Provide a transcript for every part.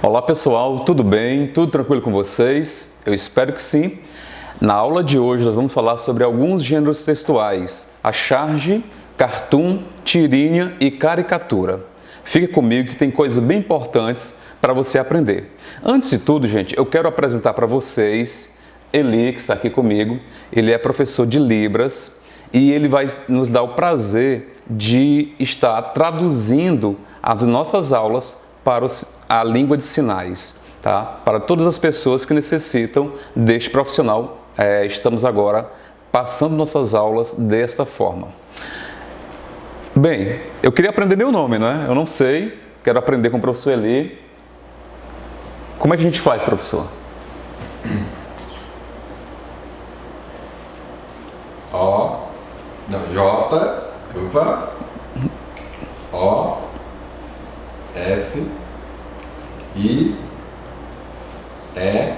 Olá pessoal, tudo bem? Tudo tranquilo com vocês? Eu espero que sim. Na aula de hoje nós vamos falar sobre alguns gêneros textuais, a charge, cartoon, tirinha e caricatura. Fique comigo que tem coisas bem importantes para você aprender. Antes de tudo, gente, eu quero apresentar para vocês Eli, que está aqui comigo. Ele é professor de Libras e ele vai nos dar o prazer de estar traduzindo as nossas aulas para a língua de sinais, tá? Para todas as pessoas que necessitam deste profissional, estamos agora passando nossas aulas desta forma. Bem, eu queria aprender meu nome, né? Eu não sei, quero aprender com o professor Eli. Como é que a gente faz, professor? J, desculpa, O, S, I, E,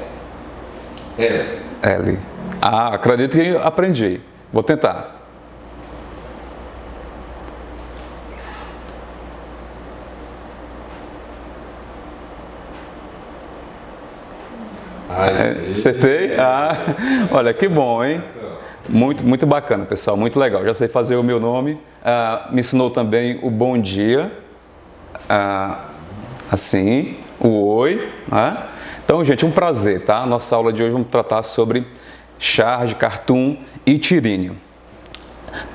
L. L. Ah, acredito que eu aprendi. Vou tentar. Acertei? Ah, olha que bom, hein? Muito bacana, pessoal, muito legal. Já sei fazer o meu nome. Me ensinou também o bom dia, assim, o oi. Então, gente, um prazer, tá? Nossa aula de hoje vamos tratar sobre charge, cartoon e tirinha.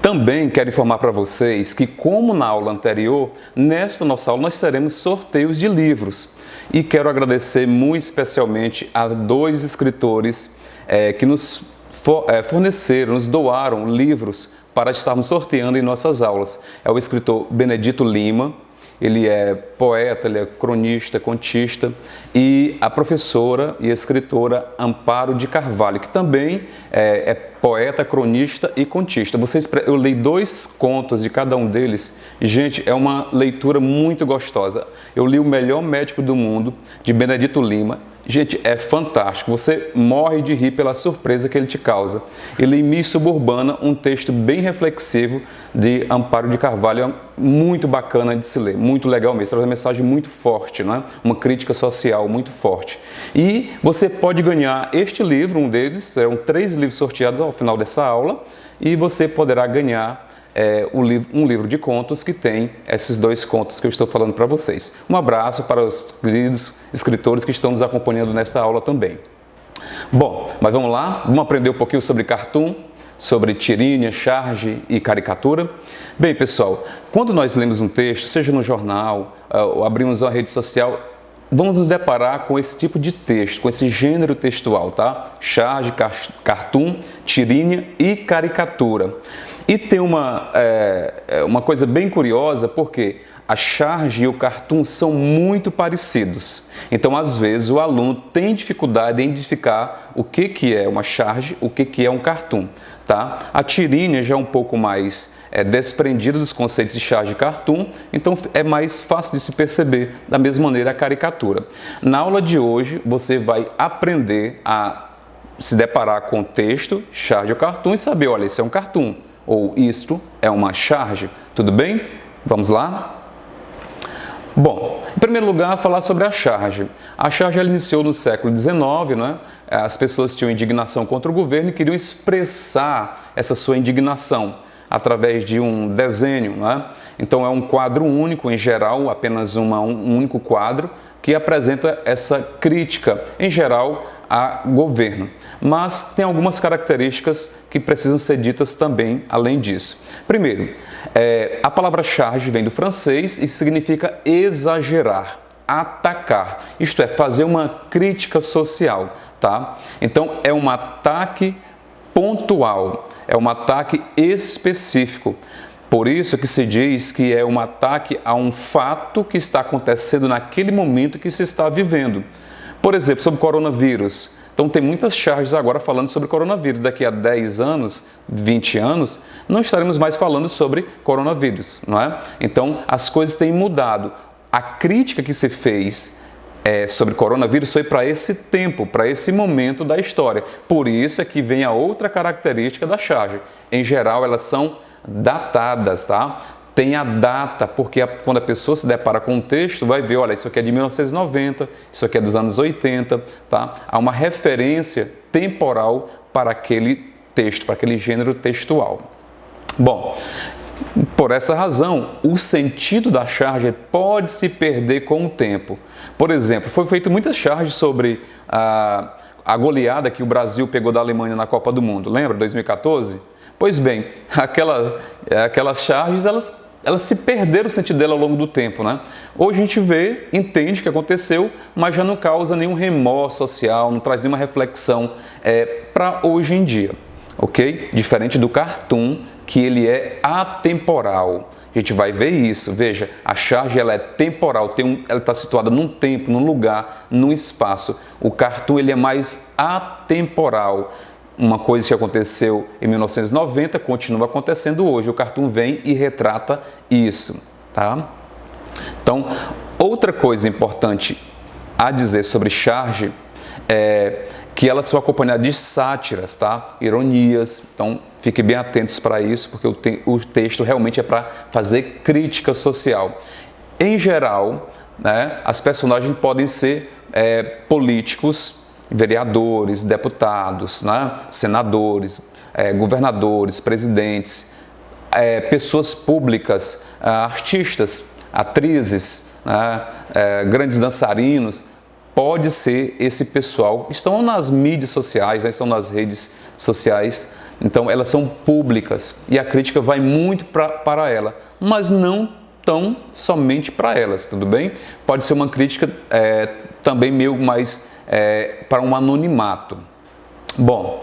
Também quero informar para vocês que, como na aula anterior, nesta nossa aula nós teremos sorteios de livros. E quero agradecer muito especialmente a dois escritores que nos forneceram, nos doaram livros para estarmos sorteando em nossas aulas. É o escritor Benedito Lima, ele é poeta, ele é cronista, contista, e a professora e escritora Amparo de Carvalho, que também é poeta, cronista e contista. Eu li 2 contos de cada um deles. Gente, é uma leitura muito gostosa. Eu li O Melhor Médico do Mundo, de Benedito Lima. Gente, é fantástico. Você morre de rir pela surpresa que ele te causa. E li Miss Suburbana, um texto bem reflexivo de Amparo de Carvalho, muito bacana de se ler, muito legal mesmo. Traz uma mensagem muito forte, né? Uma crítica social muito forte. E você pode ganhar este livro, um deles, serão 3 livros sorteados ao final dessa aula, e você poderá ganhar um livro de contos que tem esses 2 contos que eu estou falando para vocês. Um abraço para os queridos escritores que estão nos acompanhando nesta aula também. Bom, mas vamos lá, vamos aprender um pouquinho sobre cartoon, sobre tirinha, charge e caricatura. Bem, pessoal, quando nós lemos um texto, seja no jornal ou abrimos uma rede social, vamos nos deparar com esse tipo de texto, com esse gênero textual, tá? Charge, cartoon, tirinha e caricatura. E tem uma coisa bem curiosa, porque a charge e o cartoon são muito parecidos. Então, às vezes, o aluno tem dificuldade em identificar o que é uma charge, o que é um cartoon. Tá? A tirinha já é um pouco mais desprendida dos conceitos de charge e cartoon, então é mais fácil de se perceber. Da mesma maneira, a caricatura. Na aula de hoje, você vai aprender a se deparar com o texto, charge ou cartoon e saber, olha, isso é um cartoon. Ou isto é uma charge, tudo bem? Vamos lá? Bom, em primeiro lugar, falar sobre a charge. A charge ela iniciou no século XIX, né? As pessoas tinham indignação contra o governo e queriam expressar essa sua indignação através de um desenho, né? Então é um quadro único, em geral, apenas um único quadro, que apresenta essa crítica, em geral, a governo. Mas tem algumas características que precisam ser ditas também, além disso. Primeiro, a palavra charge vem do francês e significa exagerar, atacar, isto é, fazer uma crítica social, tá? Então, é um ataque pontual, é um ataque específico. Por isso que se diz que é um ataque a um fato que está acontecendo naquele momento que se está vivendo. Por exemplo, sobre o coronavírus. Então, tem muitas charges agora falando sobre coronavírus. Daqui a 10 anos, 20 anos, não estaremos mais falando sobre coronavírus, não é? Então, as coisas têm mudado. A crítica que se fez sobre coronavírus foi para esse tempo, para esse momento da história. Por isso é que vem a outra característica da charge. Em geral, elas são datadas, tá? tem a data, porque quando a pessoa se depara com um texto, vai ver, olha, isso aqui é de 1990, isso aqui é dos anos 80, tá? Há uma referência temporal para aquele texto, para aquele gênero textual. Bom, por essa razão, o sentido da charge pode se perder com o tempo. Por exemplo, foi feito muitas charges sobre a goleada que o Brasil pegou da Alemanha na Copa do Mundo, lembra, 2014? Pois bem, aquelas charges, elas se perderam o sentido dela ao longo do tempo, né? Hoje a gente vê, entende o que aconteceu, mas já não causa nenhum remorso social, não traz nenhuma reflexão para hoje em dia, ok? Diferente do cartoon, que ele é atemporal. A gente vai ver isso. Veja, a charge ela é temporal, ela está situada num tempo, num lugar, num espaço. O cartoon ele é mais atemporal. Uma coisa que aconteceu em 1990 continua acontecendo hoje. O cartoon vem e retrata isso, tá? Então, outra coisa importante a dizer sobre charge é que elas são acompanhadas de sátiras, tá? Ironias. Então, fiquem bem atentos para isso, porque o texto realmente é para fazer crítica social. Em geral, né, as personagens podem ser políticos, vereadores, deputados, né, senadores, governadores, presidentes, pessoas públicas, artistas, atrizes, né, grandes dançarinos. Pode ser esse pessoal, estão nas mídias sociais, né, estão nas redes sociais, então elas são públicas e a crítica vai muito para ela, mas não tão somente para elas, tudo bem? Pode ser uma crítica também meio mais para um anonimato. Bom,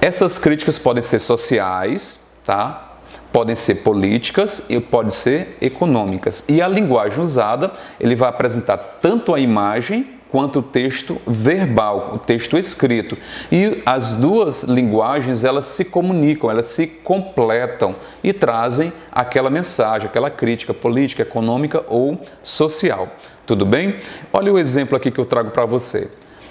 essas críticas podem ser sociais, tá? Podem ser políticas e podem ser econômicas. E a linguagem usada, ele vai apresentar tanto a imagem quanto o texto verbal, o texto escrito. E as duas linguagens, elas se comunicam, elas se completam e trazem aquela mensagem, aquela crítica política, econômica ou social. Tudo bem? Olha o exemplo aqui que eu trago para você.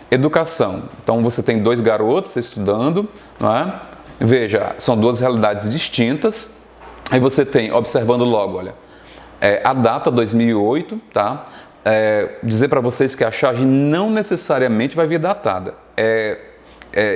Educação. Então, você tem dois garotos estudando, não é? Veja, são duas realidades distintas. Aí você tem, observando logo, olha, a data 2008, tá? Dizer para vocês que a charge não necessariamente vai vir datada.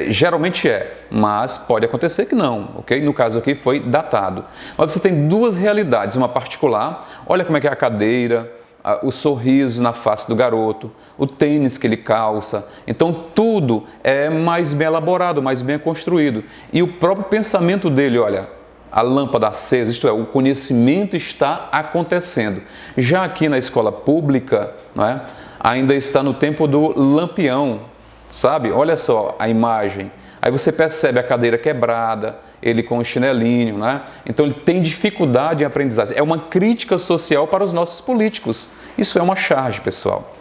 Geralmente mas pode acontecer que não, ok? No caso aqui foi datado. Mas você tem duas realidades, uma particular, olha como é que é a cadeira, o sorriso na face do garoto, o tênis que ele calça. Então tudo é mais bem elaborado, mais bem construído. E o próprio pensamento dele, olha, a lâmpada acesa, isto é, o conhecimento está acontecendo. Já aqui na escola pública, não é? Ainda está no tempo do lampião, sabe? Olha só a imagem. Aí você percebe a cadeira quebrada, ele com o chinelinho, né? Então ele tem dificuldade em aprendizagem. É uma crítica social para os nossos políticos. Isso é uma charge, pessoal.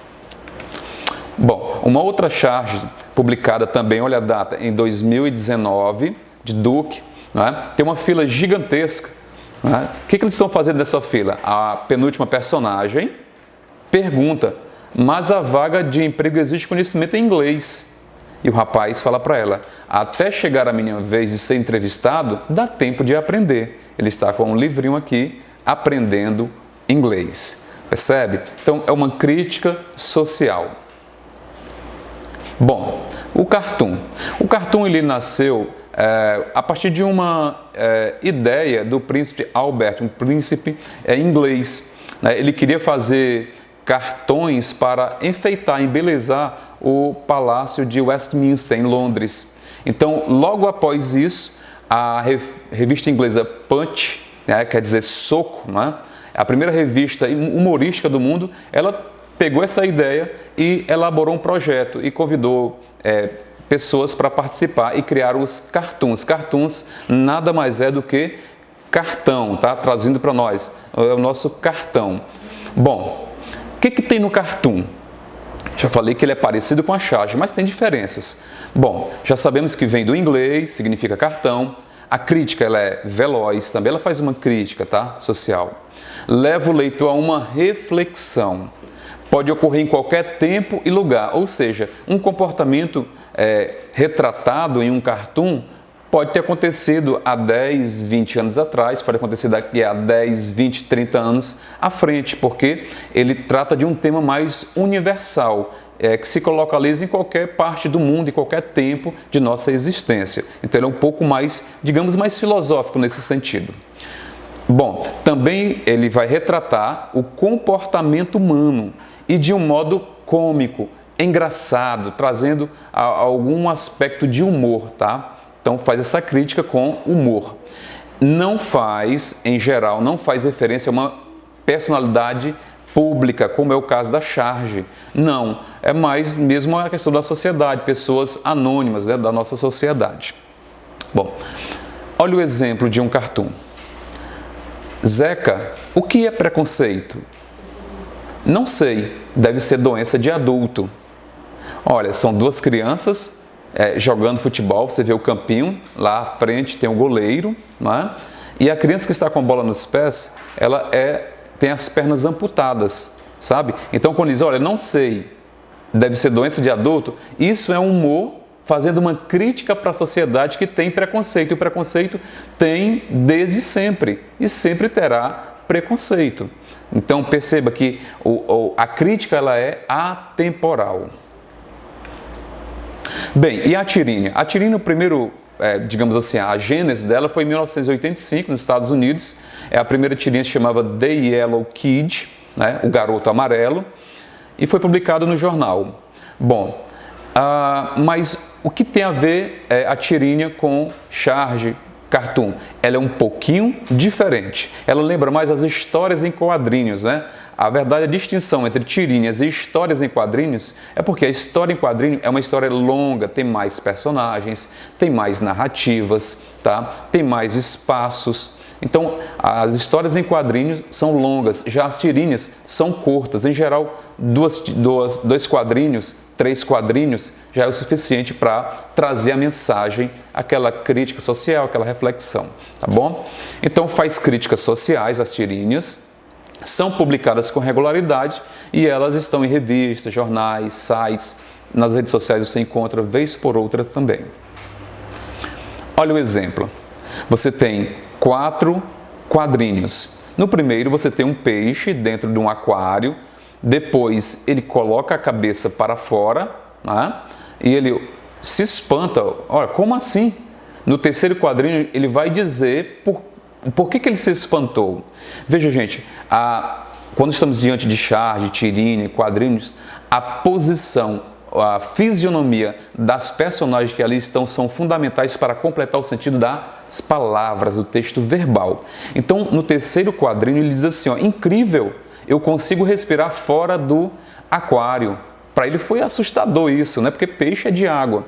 Bom, uma outra charge publicada também, olha a data, em 2019, de Duke, né? Tem uma fila gigantesca. Né? O que eles estão fazendo nessa fila? A penúltima personagem pergunta, mas a vaga de emprego exige conhecimento em inglês. E o rapaz fala para ela, até chegar a minha vez de ser entrevistado, dá tempo de aprender. Ele está com um livrinho aqui, aprendendo inglês. Percebe? Então, é uma crítica social. Bom, o cartoon. O cartoon ele nasceu a partir de uma ideia do príncipe Albert, um príncipe inglês. Né? Ele queria fazer cartões para enfeitar, embelezar o palácio de Westminster, em Londres. Então, logo após isso, a revista inglesa Punch, quer dizer soco, né? A primeira revista humorística do mundo, ela pegou essa ideia e elaborou um projeto e convidou pessoas para participar e criar os cartoons. Cartoons nada mais é do que cartão, tá? Trazendo para nós, é o nosso cartão. Bom, o que tem no cartoon? Já falei que ele é parecido com a charge, mas tem diferenças. Bom, já sabemos que vem do inglês, significa cartão. A crítica ela é veloz, também ela faz uma crítica, tá? Social. Leva o leitor a uma reflexão. Pode ocorrer em qualquer tempo e lugar, ou seja, um comportamento retratado em um cartoon pode ter acontecido há 10, 20 anos atrás, pode acontecer daqui a 10, 20, 30 anos à frente, porque ele trata de um tema mais universal, que se localiza em qualquer parte do mundo, em qualquer tempo de nossa existência. Então ele é um pouco mais, digamos, mais filosófico nesse sentido. Bom, também ele vai retratar o comportamento humano e de um modo cômico, engraçado, trazendo algum aspecto de humor, tá? Então faz essa crítica com humor. Não faz, em geral, não faz referência a uma personalidade pública, como é o caso da Charge. Não, é mais mesmo a questão da sociedade, pessoas anônimas, né, da nossa sociedade. Bom, olha o exemplo de um cartoon. Zeca, o que é preconceito? Não sei, deve ser doença de adulto. Olha, são duas crianças jogando futebol, você vê o campinho, lá à frente tem um goleiro, não é? E a criança que está com a bola nos pés, ela tem as pernas amputadas, sabe? Então quando diz, olha, não sei, deve ser doença de adulto, isso é um humor fazendo uma crítica para a sociedade que tem preconceito. E o preconceito tem desde sempre e sempre terá preconceito. Então perceba que a crítica ela é atemporal. Bem, e a tirinha? A tirinha, o primeiro, digamos assim, a gênese dela foi em 1985, nos Estados Unidos. A primeira tirinha se chamava The Yellow Kid, né, o garoto amarelo, e foi publicado no jornal. Bom, mas o que tem a ver a tirinha com Charge Cartoon? Ela é um pouquinho diferente. Ela lembra mais as histórias em quadrinhos, né? A verdade, a distinção entre tirinhas e histórias em quadrinhos é porque a história em quadrinho é uma história longa, tem mais personagens, tem mais narrativas, tá? Tem mais espaços. Então, as histórias em quadrinhos são longas, já as tirinhas são curtas. Em geral, dois quadrinhos, 3 quadrinhos já é o suficiente para trazer a mensagem, aquela crítica social, aquela reflexão, tá bom? Então, faz críticas sociais, as tirinhas, são publicadas com regularidade e elas estão em revistas, jornais, sites, nas redes sociais você encontra vez por outra também. Olha o exemplo. Você tem 4 quadrinhos. No primeiro você tem um peixe dentro de um aquário, depois ele coloca a cabeça para fora, né? E ele se espanta. Olha, como assim? No terceiro quadrinho ele vai dizer por que ele se espantou. Veja, gente, quando estamos diante de Charge, tirinha, quadrinhos, a posição, a fisionomia das personagens que ali estão são fundamentais para completar o sentido das palavras, do texto verbal. Então, no terceiro quadrinho, ele diz assim, ó, incrível, eu consigo respirar fora do aquário. Para ele foi assustador isso, né? Porque peixe é de água.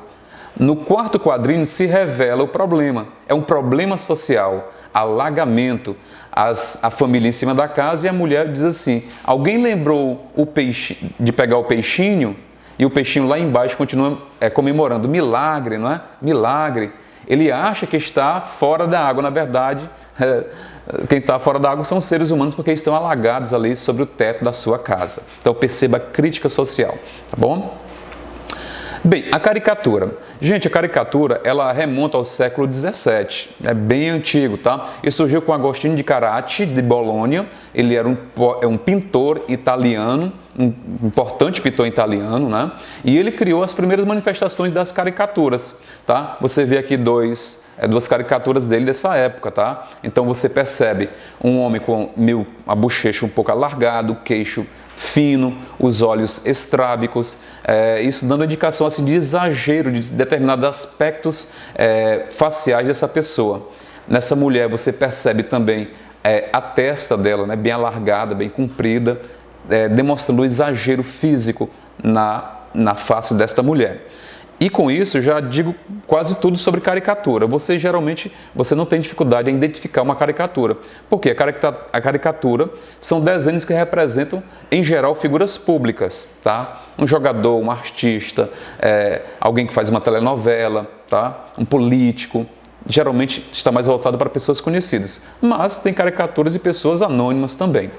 No quarto quadrinho se revela o problema. É um problema social, alagamento. A família em cima da casa e a mulher diz assim, alguém lembrou de pegar o peixinho? E o peixinho lá embaixo continua comemorando, milagre, não é? Milagre. Ele acha que está fora da água, na verdade, quem está fora da água são os seres humanos porque estão alagados ali sobre o teto da sua casa. Então perceba a crítica social, tá bom? Bem, a caricatura. Gente, a caricatura, ela remonta ao século XVII, é bem antigo, tá? E surgiu com Agostino di Carracci, de Bolonha. Ele era um pintor italiano, um importante pintor italiano, né? E ele criou as primeiras manifestações das caricaturas, tá? Você vê aqui duas caricaturas dele dessa época, tá? Então você percebe um homem com a bochecha um pouco alargada, o queixo fino, os olhos estrábicos, isso dando indicação assim, de exagero de determinados aspectos faciais dessa pessoa. Nessa mulher você percebe também a testa dela, né, bem alargada, bem comprida, demonstrando o exagero físico na face desta mulher. E com isso eu já digo quase tudo sobre caricatura. Geralmente você não tem dificuldade em identificar uma caricatura. Porque a caricatura são desenhos que representam, em geral, figuras públicas, tá? Um jogador, um artista, alguém que faz uma telenovela, tá? Um político. Geralmente está mais voltado para pessoas conhecidas. Mas tem caricaturas de pessoas anônimas também.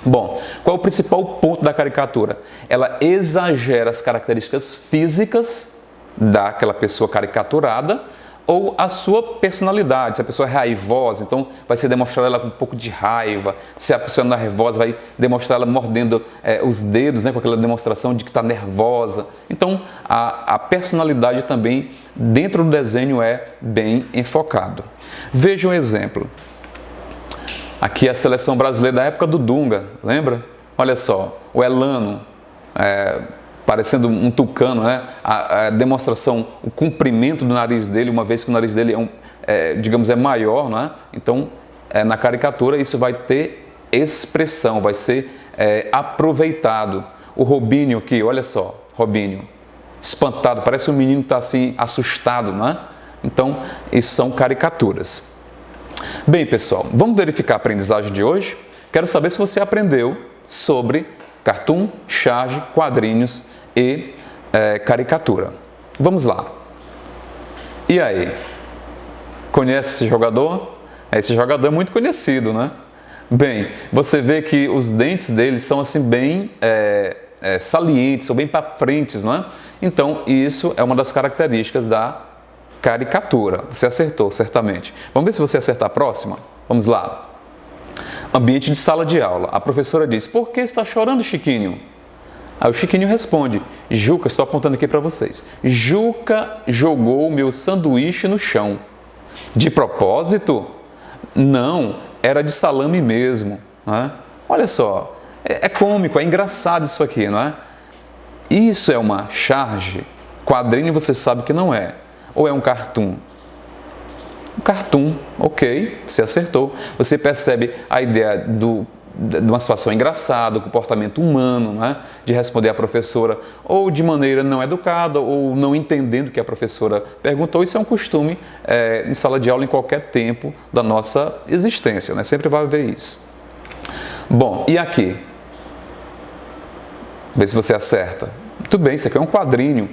Bom, qual é o principal ponto da caricatura? Ela exagera as características físicas daquela pessoa caricaturada ou a sua personalidade. Se a pessoa é raivosa, então vai ser demonstrado ela com um pouco de raiva. Se a pessoa não é nervosa, vai demonstrar ela mordendo os dedos, né, com aquela demonstração de que está nervosa. Então, a personalidade também dentro do desenho é bem enfocado. Veja um exemplo. Aqui a seleção brasileira da época do Dunga, lembra? Olha só, o Elano, parecendo um tucano, né? A demonstração, o comprimento do nariz dele, uma vez que o nariz dele digamos, é maior, né? Então, na caricatura isso vai ter expressão, vai ser aproveitado. O Robinho aqui, olha só, Robinho, espantado, parece um menino que está assim, assustado, né? Então, isso são caricaturas. Bem, pessoal, vamos verificar a aprendizagem de hoje? Quero saber se você aprendeu sobre cartoon, charge, quadrinhos e caricatura. Vamos lá. E aí? Conhece esse jogador? Esse jogador é muito conhecido, né? Bem, você vê que os dentes dele são assim bem salientes, são bem para frente, não é? Então, isso é uma das características da caricatura. Você acertou, certamente. Vamos ver se você acertar a próxima? Vamos lá. Ambiente de sala de aula. A professora diz: por que está chorando, Chiquinho? Aí o Chiquinho responde: Juca, estou apontando aqui para vocês. Juca jogou o meu sanduíche no chão. De propósito? Não, era de salame mesmo. Não é? Olha só, é cômico, é engraçado isso aqui, não é? Isso é uma charge? Quadrinho você sabe que não é. Ou é um cartoon? Um cartoon, ok, você acertou. Você percebe a ideia de uma situação engraçada, o comportamento humano, né? De responder à professora ou de maneira não educada ou não entendendo o que a professora perguntou. Isso é um costume em sala de aula em qualquer tempo da nossa existência, né? Sempre vai haver isso. Bom, e aqui? Vê se você acerta. Muito bem, isso aqui é um quadrinho.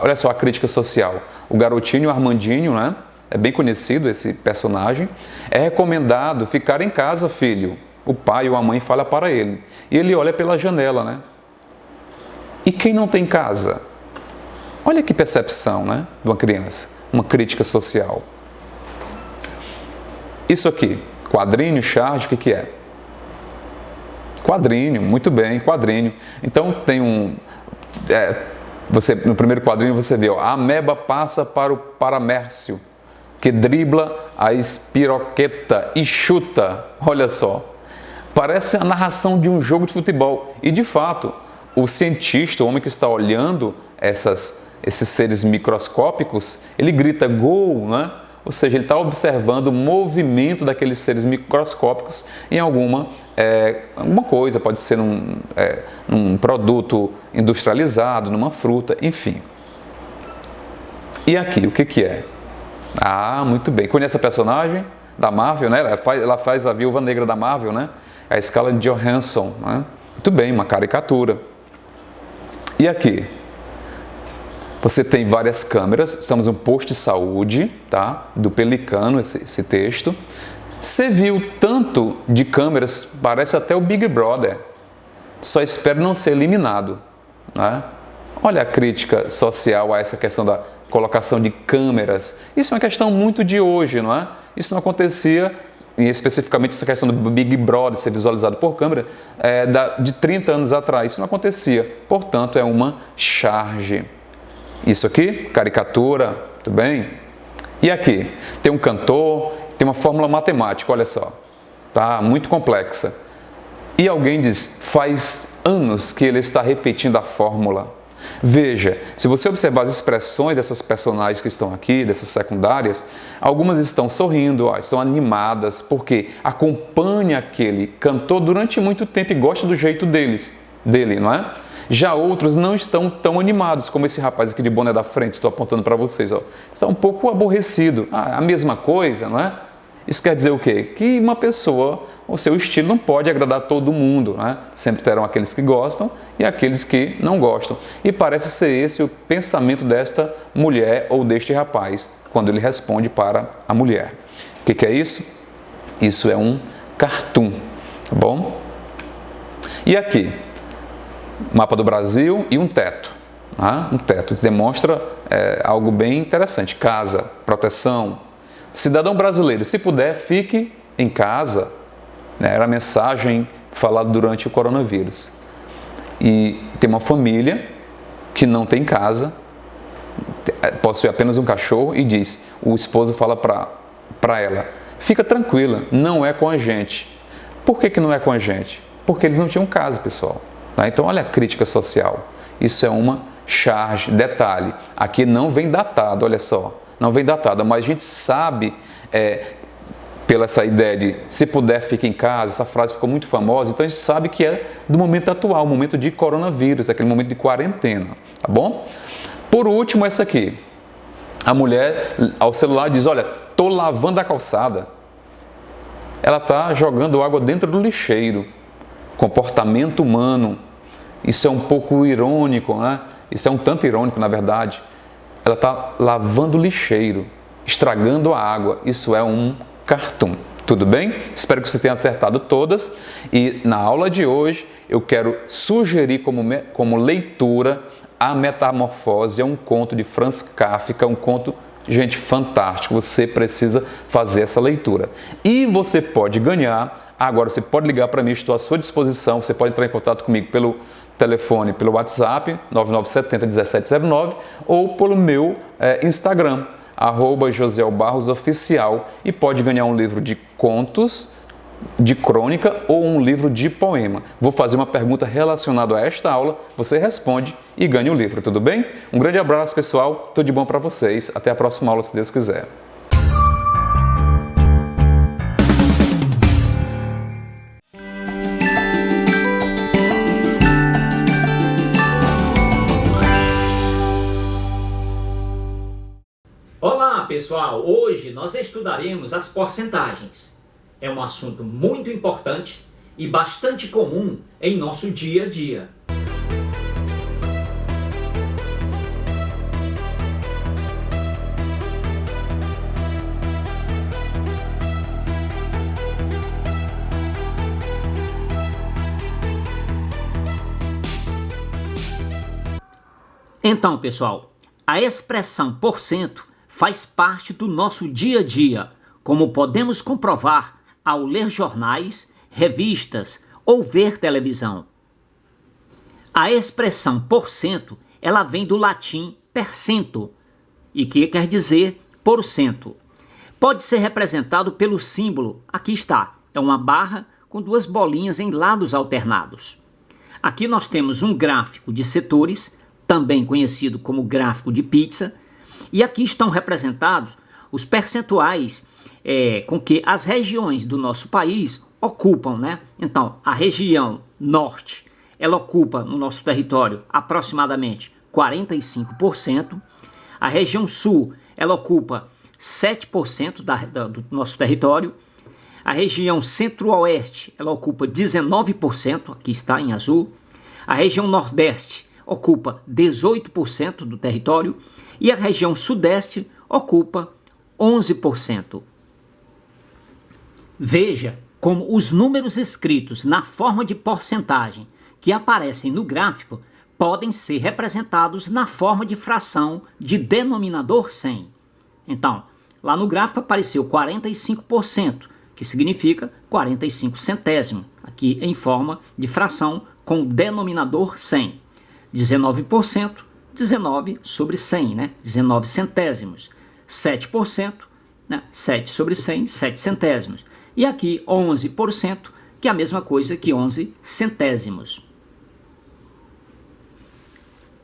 Olha só a crítica social. O garotinho, o Armandinho, né? É bem conhecido esse personagem. É recomendado ficar em casa, filho. O pai ou a mãe fala para ele. E ele olha pela janela, né? E quem não tem casa? Olha que percepção, né? De uma criança. Uma crítica social. Isso aqui, quadrinho, charge, o que é? Quadrinho, muito bem, quadrinho. Então tem no primeiro quadrinho você vê, a ameba passa para o Paramércio, que dribla a espiroqueta e chuta. Olha só, parece a narração de um jogo de futebol. E de fato, o cientista, o homem que está olhando esses seres microscópicos, ele grita gol, né? Ou seja, ele está observando o movimento daqueles seres microscópicos em alguma coisa, pode ser num produto industrializado, numa fruta, enfim. E aqui, o que é? Ah, muito bem. Conhece a personagem da Marvel, né? Ela faz a Viúva Negra da Marvel, né? É a Scarlett Johansson, né? Muito bem, uma caricatura. E aqui? Você tem várias câmeras, estamos no posto de saúde, tá? Do Pelicano, esse texto. Você viu tanto de câmeras, parece até o Big Brother. Só espero não ser eliminado, né? Olha a crítica social a essa questão da colocação de câmeras. Isso é uma questão muito de hoje, não é? Isso não acontecia, e especificamente essa questão do Big Brother ser visualizado por câmera, de 30 anos atrás. Isso não acontecia, portanto é uma charge. Isso aqui, caricatura, tudo bem? E aqui, tem um cantor, tem uma fórmula matemática, olha só, tá? Muito complexa. E alguém diz, faz anos que ele está repetindo a fórmula. Veja, se você observar as expressões dessas personagens que estão aqui, dessas secundárias, algumas estão sorrindo, estão animadas, porque acompanha aquele cantor durante muito tempo e gosta do jeito dele, não é? Já outros não estão tão animados, como esse rapaz aqui de boné da frente, estou apontando para vocês. Ó. Está um pouco aborrecido. A mesma coisa, não é? Isso quer dizer o quê? Que uma pessoa, o seu estilo não pode agradar todo mundo. Não é? Sempre terão aqueles que gostam e aqueles que não gostam. E parece ser esse o pensamento desta mulher ou deste rapaz, quando ele responde para a mulher. O que é isso? Isso é um cartoon, tá bom? E aqui? Mapa do Brasil e um teto. Tá? Um teto. Isso demonstra algo bem interessante. Casa, proteção. Cidadão brasileiro, se puder, fique em casa. Era a mensagem falada durante o coronavírus. E tem uma família que não tem casa, possui apenas um cachorro e diz, o esposo fala para ela, fica tranquila, não é com a gente. Por que não é com a gente? Porque eles não tinham casa, pessoal. Tá? Então, olha a crítica social. Isso é uma charge. Detalhe, aqui não vem datado, olha só. Não vem datado, mas a gente sabe, pela essa ideia de se puder, fique em casa, essa frase ficou muito famosa, então a gente sabe que é do momento atual, momento de coronavírus, aquele momento de quarentena, tá bom? Por último, essa aqui. A mulher, ao celular, diz, olha, estou lavando a calçada. Ela está jogando água dentro do lixeiro. Comportamento humano. Isso é um pouco irônico, né? Isso é um tanto irônico, na verdade. Ela está lavando o lixeiro, estragando a água. Isso é um cartoon. Tudo bem? Espero que você tenha acertado todas. E na aula de hoje, eu quero sugerir como leitura A Metamorfose. É um conto de Franz Kafka, um conto, gente, fantástico. Você precisa fazer essa leitura. E você pode ganhar. Agora, você pode ligar para mim, estou à sua disposição. Você pode entrar em contato comigo pelo telefone, pelo WhatsApp, 9970-1709, ou pelo meu Instagram, @joselbarrosoficial, e pode ganhar um livro de contos, de crônica ou um livro de poema. Vou fazer uma pergunta relacionada a esta aula, você responde e ganha o livro, tudo bem? Um grande abraço, pessoal, tudo de bom para vocês. Até a próxima aula, se Deus quiser. Olá pessoal, hoje nós estudaremos as porcentagens. É um assunto muito importante e bastante comum em nosso dia a dia. Então pessoal, a expressão porcento faz parte do nosso dia a dia, como podemos comprovar ao ler jornais, revistas ou ver televisão. A expressão porcento, ela vem do latim percento, e que quer dizer porcento. Pode ser representado pelo símbolo, aqui está, é uma barra com duas bolinhas em lados alternados. Aqui nós temos um gráfico de setores, também conhecido como gráfico de pizza, e aqui estão representados os percentuais com que as regiões do nosso país ocupam, né? Então, a região norte, ela ocupa no nosso território aproximadamente 45%. A região sul, ela ocupa 7% do nosso território. A região centro-oeste, ela ocupa 19%, aqui está em azul. A região nordeste ocupa 18% do território. E a região sudeste ocupa 11%. Veja como os números escritos na forma de porcentagem que aparecem no gráfico podem ser representados na forma de fração de denominador 100. Então, lá no gráfico apareceu 45%, que significa 45 centésimo, aqui em forma de fração com denominador 100. 19%, 19 sobre 100, né? 19 centésimos. 7%, né? 7 sobre 100, 7 centésimos. E aqui 11%, que é a mesma coisa que 11 centésimos.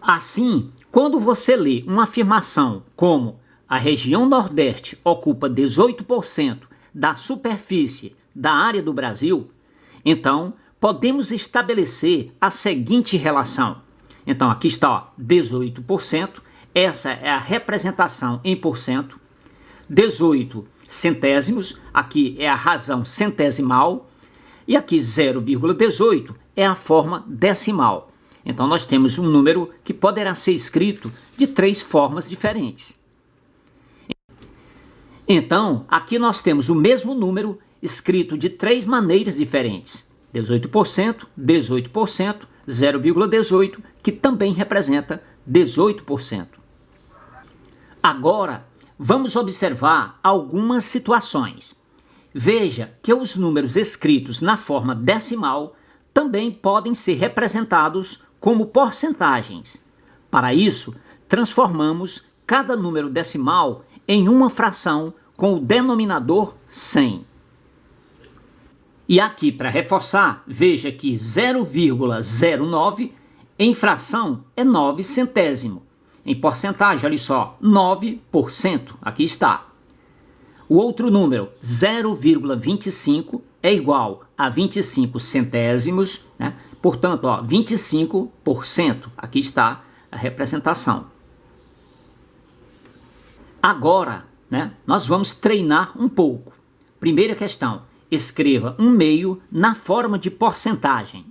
Assim, quando você lê uma afirmação como a região Nordeste ocupa 18% da superfície da área do Brasil, então podemos estabelecer a seguinte relação. Então aqui está, ó, 18%, essa é a representação em porcento. 18 centésimos, aqui é a razão centesimal. E aqui 0,18 é a forma decimal. Então nós temos um número que poderá ser escrito de 3 formas diferentes. Então aqui nós temos o mesmo número escrito de 3 maneiras diferentes. 18%, 18%, 0,18, que também representa 18%. Agora, vamos observar algumas situações. Veja que os números escritos na forma decimal também podem ser representados como porcentagens. Para isso, transformamos cada número decimal em uma fração com o denominador 100. E aqui, para reforçar, veja que 0,09 em fração é 9 centésimo. Em porcentagem, olha só, 9%. Aqui está. O outro número, 0,25, é igual a 25 centésimos, né? Portanto, ó, 25%. Aqui está a representação. Agora, né, nós vamos treinar um pouco. Primeira questão, escreva 1/2 na forma de porcentagem.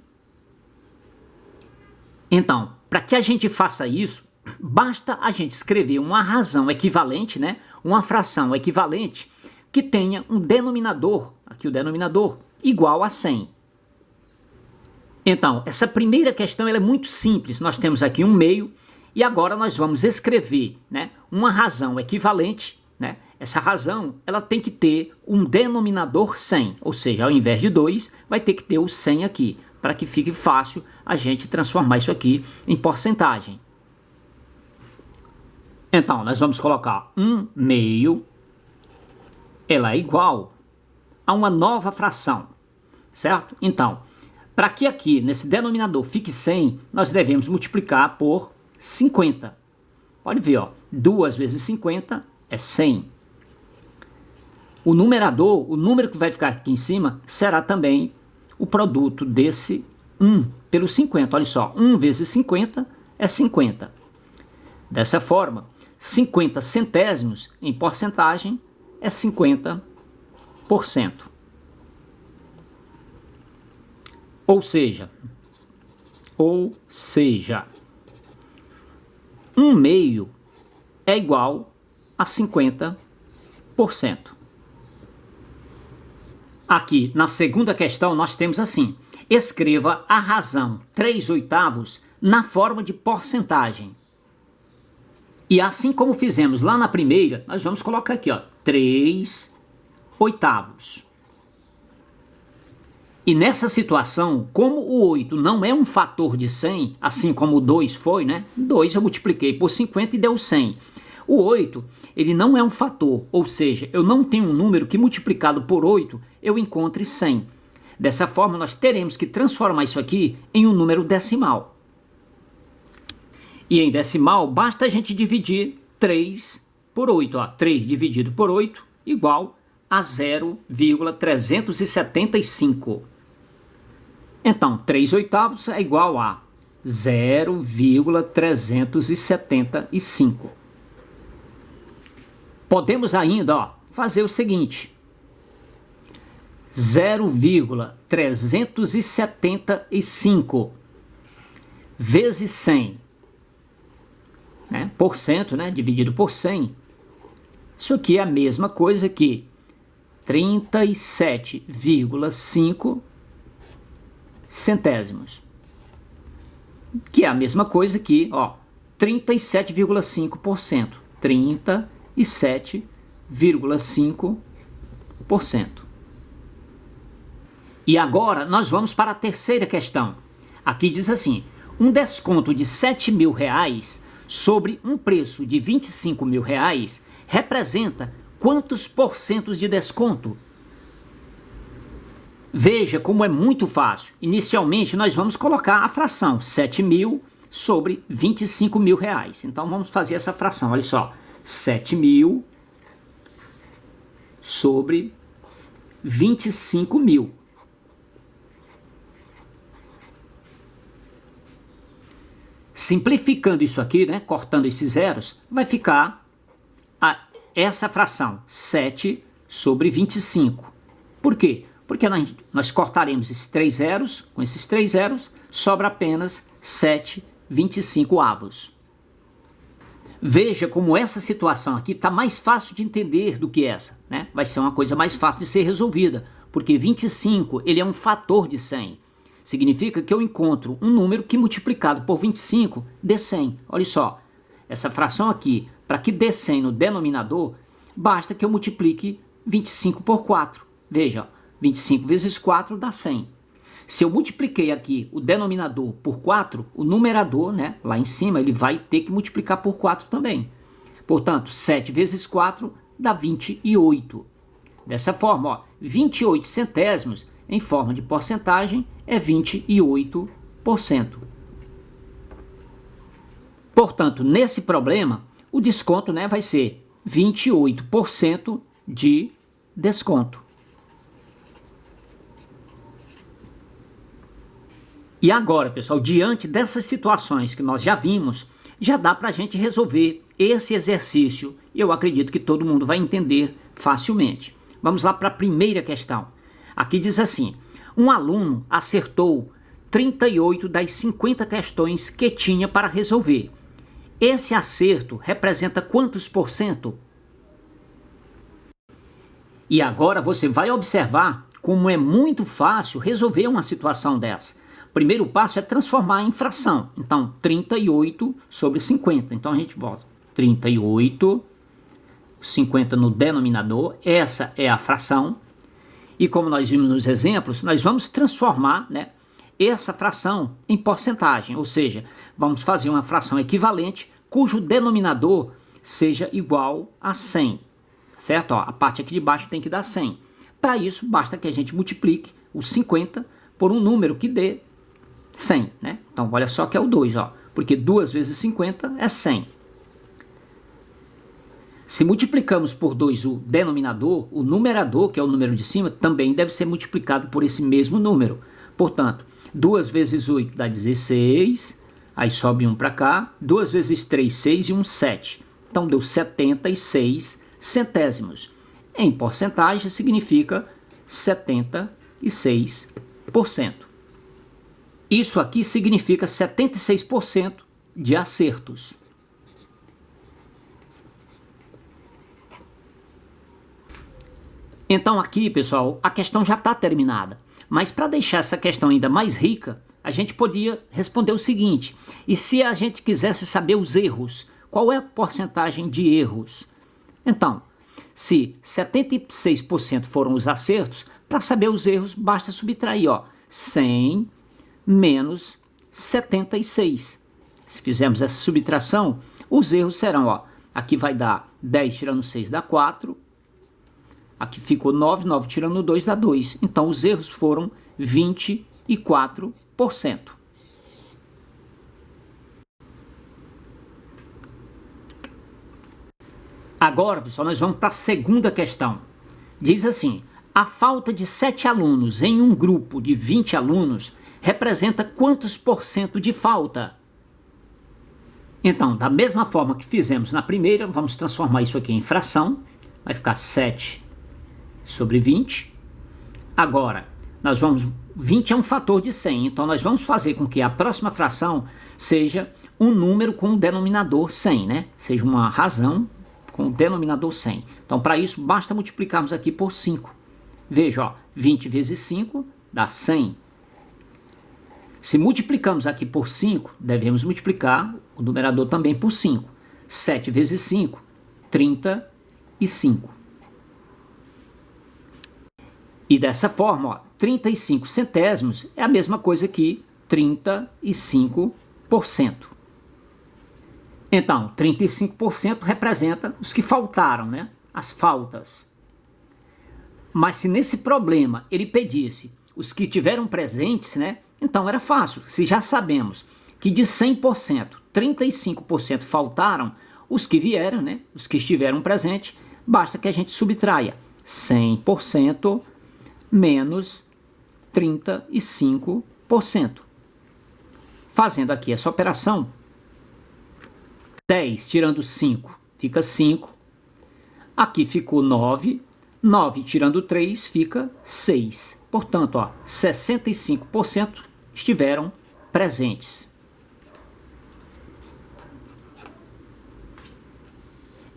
Então, para que a gente faça isso, basta a gente escrever uma razão equivalente, né, uma fração equivalente que tenha um denominador, aqui o denominador, igual a 100. Então, essa primeira questão ela é muito simples. Nós temos aqui 1/2 e agora nós vamos escrever, né, uma razão equivalente, né? Essa razão ela tem que ter um denominador 100, ou seja, ao invés de 2, vai ter que ter o 100 aqui, para que fique fácil a gente transformar isso aqui em porcentagem. Então, nós vamos colocar 1/2, ela é igual a uma nova fração, certo? Então, para que aqui nesse denominador fique 100, nós devemos multiplicar por 50. Pode ver, ó, 2 vezes 50 é 100. O numerador, o número que vai ficar aqui em cima, será também o produto desse 1 pelo 50. Olha só, 1 vezes 50 é 50. Dessa forma, 50 centésimos em porcentagem é 50%. Ou seja, 1/2 é igual a 50%. Aqui, na segunda questão, nós temos assim: escreva a razão 3/8 na forma de porcentagem. E assim como fizemos lá na primeira, nós vamos colocar aqui, ó, 3/8. E nessa situação, como o 8 não é um fator de 100, assim como o 2 foi, né? 2 eu multipliquei por 50 e deu 100. O 8, ele não é um fator, ou seja, eu não tenho um número que multiplicado por 8 eu encontre 100. Dessa forma, nós teremos que transformar isso aqui em um número decimal. E em decimal, basta a gente dividir 3 por 8. Ó. 3 dividido por 8 igual a 0,375. Então, 3/8 é igual a 0,375. Podemos ainda, ó, fazer o seguinte: 0,375 vezes 100, né, por cento, né, dividido por 100. Isso aqui é a mesma coisa que 37,5 centésimos. Que é a mesma coisa que, ó, 37,5%. 37,5%. E agora nós vamos para a terceira questão. Aqui diz assim: um desconto de R$7.000 sobre um preço de R$25.000 representa quantos porcentos de desconto? Veja como é muito fácil. Inicialmente nós vamos colocar a fração 7.000 sobre R$25.000. Então vamos fazer essa fração, olha só. 7.000 sobre 25.000. Simplificando isso aqui, né, cortando esses zeros, vai ficar essa fração, 7 sobre 25. Por quê? Porque nós cortaremos esses 3 zeros, com esses 3 zeros, sobra apenas 7/25. Veja como essa situação aqui está mais fácil de entender do que essa, né? Vai ser uma coisa mais fácil de ser resolvida, porque 25 ele é um fator de 100. significa que eu encontro um número que multiplicado por 25 dê 100. Olha só, essa fração aqui, para que dê 100 no denominador, basta que eu multiplique 25 por 4. Veja, 25 vezes 4 dá 100. Se eu multipliquei aqui o denominador por 4, o numerador, né, lá em cima, ele vai ter que multiplicar por 4 também. Portanto, 7 vezes 4 dá 28. Dessa forma, ó, 28 centésimos em forma de porcentagem é 28%. Portanto, nesse problema, o desconto, né, vai ser 28% de desconto. E agora, pessoal, diante dessas situações que nós já vimos, já dá para a gente resolver esse exercício. E eu acredito que todo mundo vai entender facilmente. Vamos lá para a primeira questão. Aqui diz assim: um aluno acertou 38 das 50 questões que tinha para resolver. Esse acerto representa quantos por cento? E agora você vai observar como é muito fácil resolver uma situação dessa. O primeiro passo é transformar em fração. Então, 38 sobre 50. Então, a gente volta. 38, 50 no denominador. Essa é a fração. E como nós vimos nos exemplos, nós vamos transformar, né, essa fração em porcentagem. Ou seja, vamos fazer uma fração equivalente cujo denominador seja igual a 100. Certo? Ó, a parte aqui de baixo tem que dar 100. Para isso, basta que a gente multiplique o 50 por um número que dê 100, né? Então, olha só que é o 2, ó, porque 2 vezes 50 é 100. Se multiplicamos por 2 o denominador, o numerador, que é o número de cima, também deve ser multiplicado por esse mesmo número. Portanto, 2 vezes 8 dá 16, aí sobe 1 para cá, 2 vezes 3, 6 e 1, 7. Então, deu 76 centésimos. Em porcentagem, significa 76%. Isso aqui significa 76% de acertos. Então aqui, pessoal, a questão já está terminada. Mas para deixar essa questão ainda mais rica, a gente podia responder o seguinte: e se a gente quisesse saber os erros? Qual é a porcentagem de erros? Então, se 76% foram os acertos, para saber os erros, basta subtrair, ó, 100 menos 76. Se fizermos essa subtração, os erros serão, ó, aqui vai dar 10 tirando 6 dá 4, aqui ficou 9, 9 tirando 2 dá 2. Então, os erros foram 24%. Agora, pessoal, nós vamos para a segunda questão. Diz assim: a falta de 7 alunos em um grupo de 20 alunos representa quantos por cento de falta? Então, da mesma forma que fizemos na primeira, vamos transformar isso aqui em fração. Vai ficar 7 sobre 20. Agora, 20 é um fator de 100, então nós vamos fazer com que a próxima fração seja um número com o denominador 100, né? Seja uma razão com o denominador 100. Então, para isso, basta multiplicarmos aqui por 5. Veja, ó, 20 vezes 5 dá 100. Se multiplicamos aqui por 5, devemos multiplicar o numerador também por 5. 7 vezes 5, 35. E dessa forma, ó, 35 centésimos é a mesma coisa que 35%. Então, 35% representa os que faltaram, né? As faltas. Mas se nesse problema ele pedisse os que tiveram presentes, né? Então era fácil. Se já sabemos que de 100%, 35% faltaram, os que vieram, né? Os que estiveram presentes, basta que a gente subtraia 100% menos 35%. Fazendo aqui essa operação, 10 tirando 5 fica 5. Aqui ficou 9. 9 tirando 3 fica 6. Portanto, ó, 65% estiveram presentes.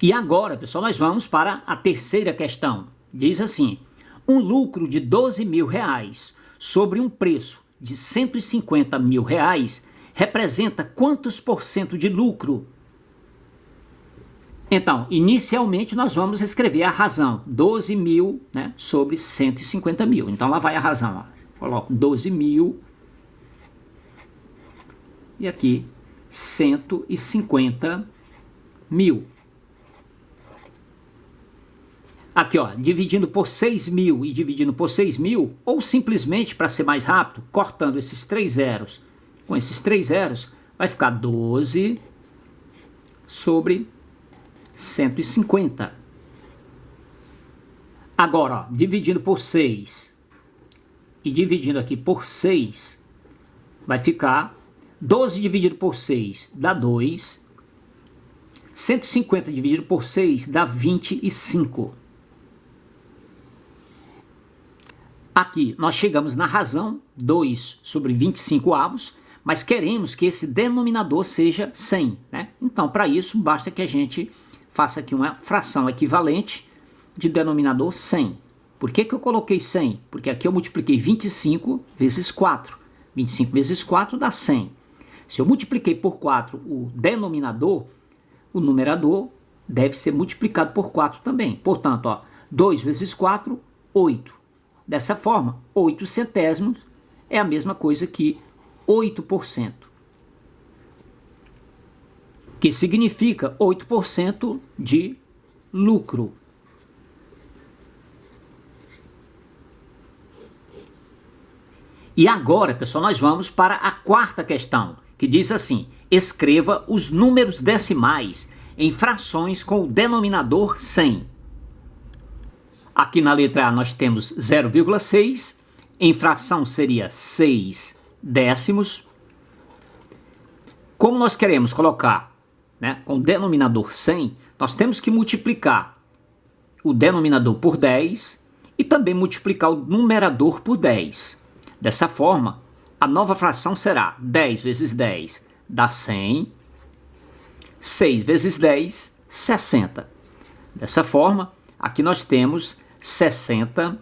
E agora, pessoal, nós vamos para a terceira questão. Diz assim: um lucro de R$12.000 sobre um preço de R$150 mil representa quantos por cento de lucro? Então, inicialmente nós vamos escrever a razão, 12 mil, né, sobre 150 mil. Então lá vai a razão, ó. Coloco 12 mil e aqui 150 mil. Aqui, ó, dividindo por 6 mil e dividindo por 6 mil, ou simplesmente, para ser mais rápido, cortando esses 3 zeros com esses 3 zeros, vai ficar 12 sobre 150. Agora, ó, dividindo por 6 e dividindo aqui por 6, vai ficar 12 dividido por 6 dá 2, 150 dividido por 6 dá 25. Aqui nós chegamos na razão, 2 sobre 25 avos, mas queremos que esse denominador seja 100, né? Então, para isso, basta que a gente faça aqui uma fração equivalente de denominador 100. Por que eu coloquei 100? Porque aqui eu multipliquei 25 vezes 4. 25 vezes 4 dá 100. Se eu multipliquei por 4 o denominador, o numerador deve ser multiplicado por 4 também. Portanto, ó, 2 vezes 4, 8. Dessa forma, 8 centésimos é a mesma coisa que 8%. Que significa 8% de lucro. E agora, pessoal, nós vamos para a quarta questão, que diz assim: escreva os números decimais em frações com o denominador 100. Aqui na letra A nós temos 0,6, em fração seria 6 décimos. Como nós queremos colocar, né, com o denominador 100, nós temos que multiplicar o denominador por 10 e também multiplicar o numerador por 10. Dessa forma, a nova fração será 10 vezes 10 dá 100, 6 vezes 10, 60. Dessa forma, aqui nós temos 60%.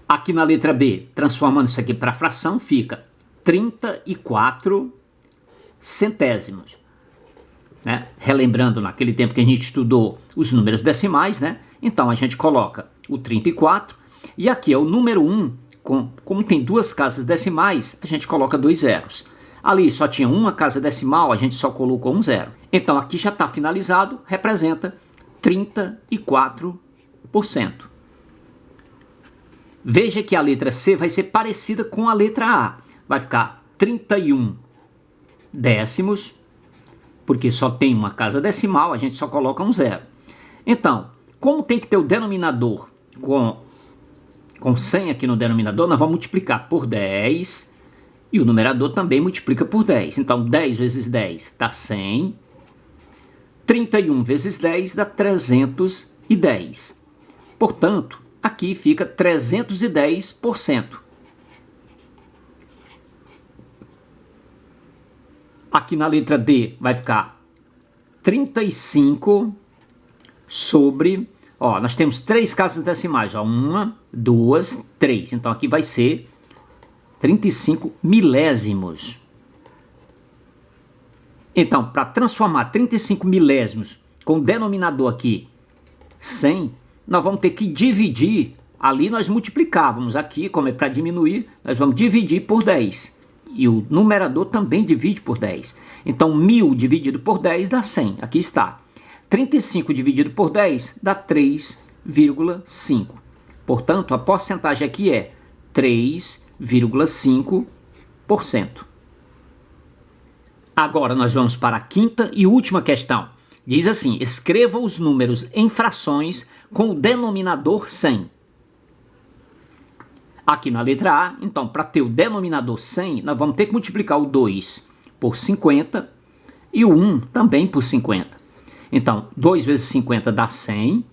Aqui na letra B, transformando isso aqui para fração, fica 34 centésimos. Né? Relembrando naquele tempo que a gente estudou os números decimais, né? Então a gente coloca o 34 e aqui é o número 1, como tem duas casas decimais, a gente coloca 2 zeros. Ali só tinha uma casa decimal, a gente só colocou um zero. Então aqui já está finalizado, representa 34%. Veja que a letra C vai ser parecida com a letra A. Vai ficar 31 décimos, porque só tem uma casa decimal, a gente só coloca um zero. Então, como tem que ter o denominador com 100 aqui no denominador, nós vamos multiplicar por 10 e o numerador também multiplica por 10. Então, 10 vezes 10 dá 100. 31 vezes 10 dá 310. Portanto, aqui fica 310%. Aqui na letra D vai ficar 35 sobre... Ó, nós temos 3 casas decimais. Ó, 1, 2, 3. Então aqui vai ser 35 milésimos. Então, para transformar 35 milésimos com o denominador aqui 100, nós vamos ter que dividir. Ali nós multiplicávamos, aqui, como é para diminuir, nós vamos dividir por 10. E o numerador também divide por 10. Então, 1000 dividido por 10 dá 100. Aqui está. 35 dividido por 10 dá 3,5. Portanto, a porcentagem aqui é 3,5%. Agora nós vamos para a quinta e última questão. Diz assim: escreva os números em frações com o denominador 100. Aqui na letra A, então, para ter o denominador 100, nós vamos ter que multiplicar o 2 por 50 e o 1 também por 50. Então, 2 vezes 50 dá 100,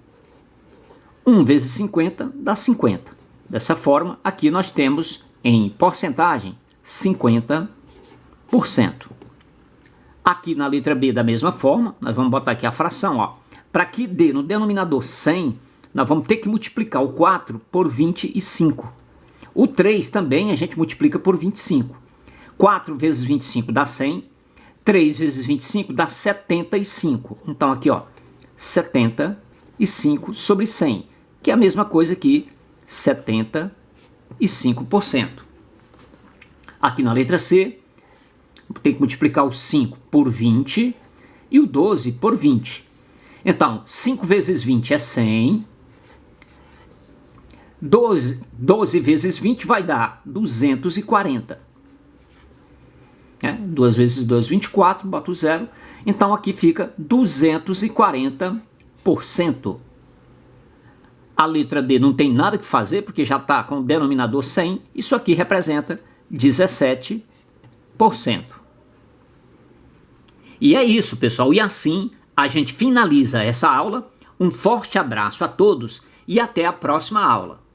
1 vezes 50 dá 50. Dessa forma, aqui nós temos em porcentagem 50%. Aqui na letra B, da mesma forma, nós vamos botar aqui a fração. Para que dê no denominador 100, nós vamos ter que multiplicar o 4 por 25. O 3 também a gente multiplica por 25. 4 vezes 25 dá 100. 3 vezes 25 dá 75. Então aqui, ó, 75 sobre 100, que é a mesma coisa que 75%. Aqui na letra C, tem que multiplicar o 5 por 20 e o 12 por 20. Então, 5 vezes 20 é 100. 12 vezes 20 vai dar 240. 2 vezes 2, 24, bota o 0. Então aqui fica 240%. A letra D não tem nada que fazer, porque já está com o denominador 100. Isso aqui representa 17%. E é isso, pessoal. E assim a gente finaliza essa aula. Um forte abraço a todos e até a próxima aula.